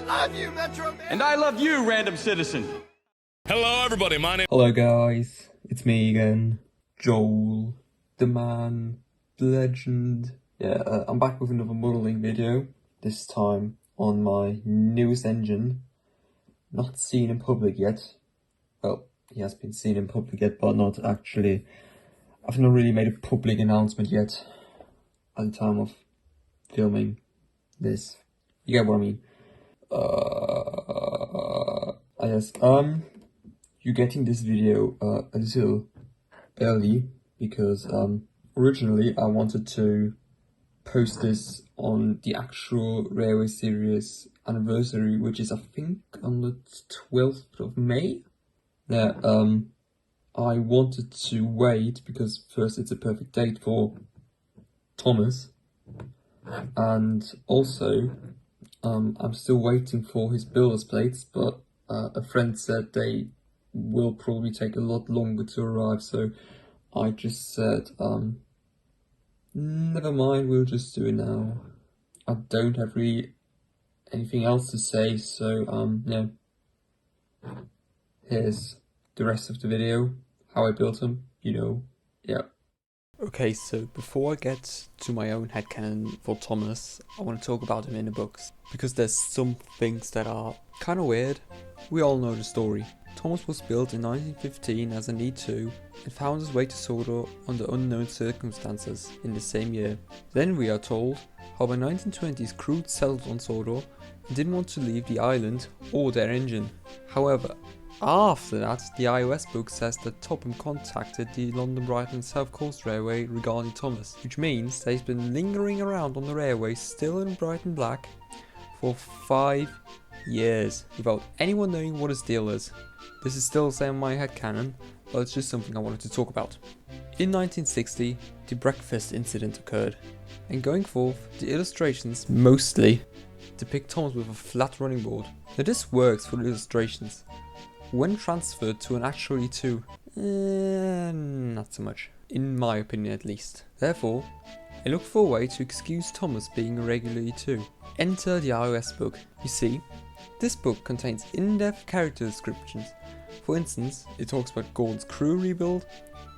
love you, Metro Man. And I love you, random citizen. Hello, everybody. Hello, guys. It's me again, Joel, the man, the legend. Yeah, I'm back with another modelling video. This time on my newest engine, not seen in public yet. Well, he has been seen in public yet, but not actually. I've not really made a public announcement yet at the time of filming this. You get what I mean? I guess, you're getting this video a little early because originally I wanted to post this on the actual Railway Series anniversary, which is I think on the 12th of May. Yeah, I wanted to wait because first it's a perfect date for Thomas, and also I'm still waiting for his builder's plates, but a friend said they will probably take a lot longer to arrive, so I just said never mind, we'll just do it now. I don't have really anything else to say, so yeah, here's the rest of the video, how I built them, you know, yeah. Okay, so before I get to my own headcanon for Thomas, I want to talk about him in the books, because there's some things that are kind of weird. We all know the story. Thomas was built in 1915 as an E2 and found his way to Sodor under unknown circumstances in the same year. Then we are told how by 1920s crews settled on Sodor and didn't want to leave the island or their engine. However, after that, the iOS book says that Topham contacted the London Brighton South Coast Railway regarding Thomas, which means that he's been lingering around on the railway still in Brighton Black for 5 years without anyone knowing what his deal is. This is still saying my headcanon, but it's just something I wanted to talk about. In 1960, the breakfast incident occurred, and going forth, the illustrations mostly depict Thomas with a flat running board. Now this works for the illustrations. When transferred to an actual E2, not so much, in my opinion at least. Therefore, I look for a way to excuse Thomas being a regular E2. Enter the iOS book. You see, this book contains in-depth character descriptions. For instance, it talks about Gordon's crew rebuild,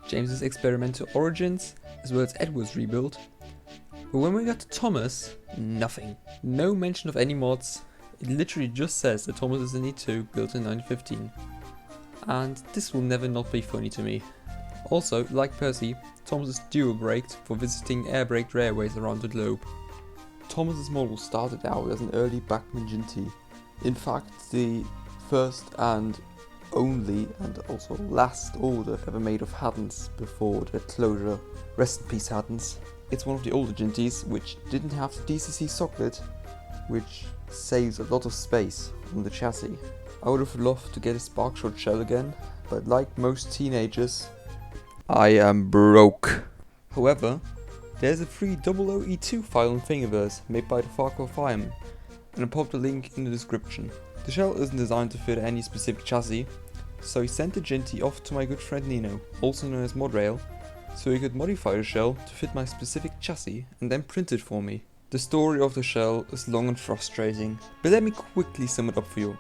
James's experimental origins, as well as Edward's rebuild. But when we got to Thomas, nothing. No mention of any mods. It literally just says that Thomas is an E2 built in 1915. And this will never not be funny to me. Also, like Percy, Thomas is dual braked for visiting air-braked railways around the globe. Thomas's model started out as an early Bachmann Ginty. In fact, the first and only and also last order ever made of Haddons before their closure. Rest in peace, Haddons. It's one of the older Ginties which didn't have the DCC socket, which saves a lot of space on the chassis. I would have loved to get a spark shot shell again, but like most teenagers, I am broke. However, there's a free 00E2 file in Thingiverse made by the Farquhar Fireman, and I popped a link in the description. The shell isn't designed to fit any specific chassis, so I sent the Ginty off to my good friend Nino, also known as Modrail, so he could modify the shell to fit my specific chassis and then print it for me. The story of the shell is long and frustrating, but let me quickly sum it up for you.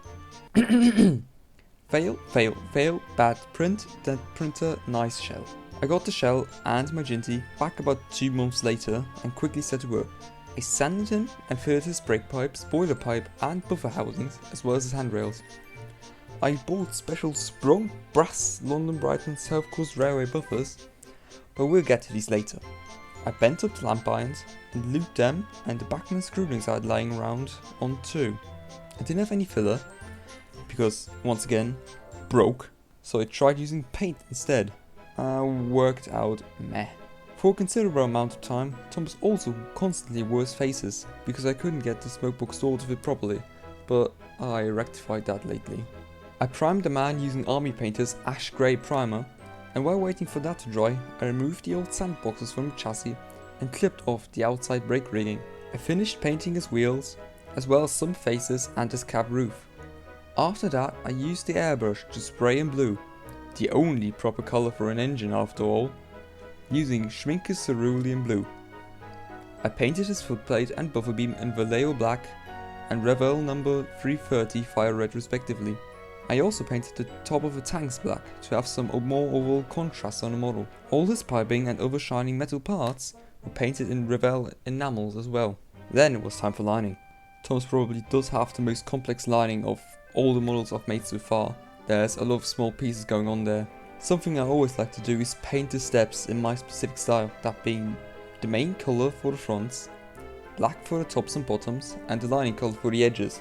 Fail, fail, fail, bad print, then printer, nice shell. I got the shell and my Ginty back about 2 months later and quickly set to work. I sanded him and fitted his brake pipes, boiler pipe and buffer housings, as well as his handrails. I bought special sprung brass London Brighton South Coast Railway buffers, but we'll get to these later. I bent up the lamp irons and looped them and the Bachmann screw rings I had lying around on too. I didn't have any filler because, once again, broke, so I tried using paint instead. Worked out meh. For a considerable amount of time, Thomas also constantly wore his faces because I couldn't get the smokebox door to fit properly, but I rectified that lately. I primed the man using Army Painter's ash grey primer, and while waiting for that to dry, I removed the old sandboxes from the chassis and clipped off the outside brake rigging. I finished painting his wheels, as well as some faces and his cab roof. After that, I used the airbrush to spray in blue, the only proper colour for an engine after all, using Schmincke's Cerulean Blue. I painted his footplate and buffer beam in Vallejo black and Revel number 330 fire red respectively. I also painted the top of the tanks black to have some more overall contrast on the model. All his piping and other shining metal parts were painted in Revel enamels as well. Then it was time for lining. Thomas probably does have the most complex lining of all the models I've made so far. There's a lot of small pieces going on there. Something I always like to do is paint the steps in my specific style, that being the main colour for the fronts, black for the tops and bottoms, and the lining colour for the edges.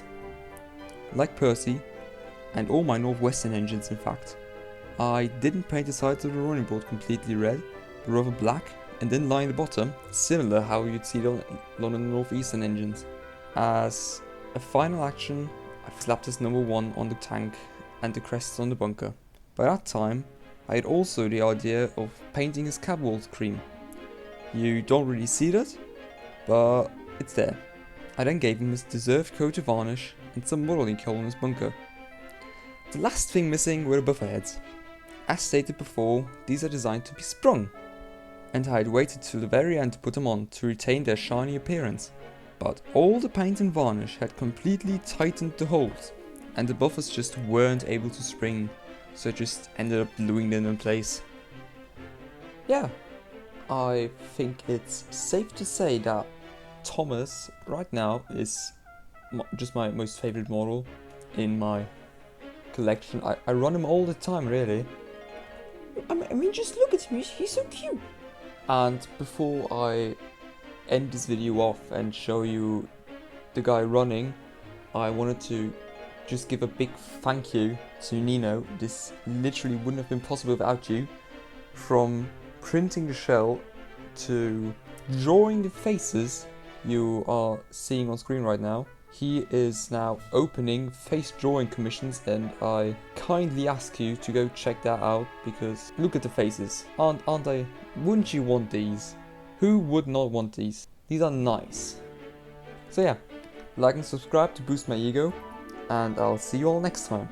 Like Percy, and all my Northwestern engines in fact, I didn't paint the sides of the running board completely red, but rather black, and then line the bottom, similar how you'd see it on the Northeastern engines. As a final action, I've slapped this number 1 on the tank and the crests on the bunker. By that time, I had also the idea of painting his cab walls cream. You don't really see that, but it's there. I then gave him his deserved coat of varnish and some modeling coal in his bunker. The last thing missing were the buffer heads. As stated before, these are designed to be sprung, and I had waited till the very end to put them on to retain their shiny appearance. But all the paint and varnish had completely tightened the holes, and the buffers just weren't able to spring, so I just ended up gluing them in place. Yeah, I think it's safe to say that Thomas right now is just my most favorite model in my collection. I run him all the time, really. I mean, just look at him, he's so cute. And before I end this video off and show you the guy running, I wanted to just give a big thank you to Nino. This literally wouldn't have been possible without you. From printing the shell to drawing the faces you are seeing on screen right now. He is now opening face drawing commissions, and I kindly ask you to go check that out, because look at the faces. Aren't they? Wouldn't you want these? Who would not want these? These are nice. So yeah, like and subscribe to boost my ego, and I'll see you all next time.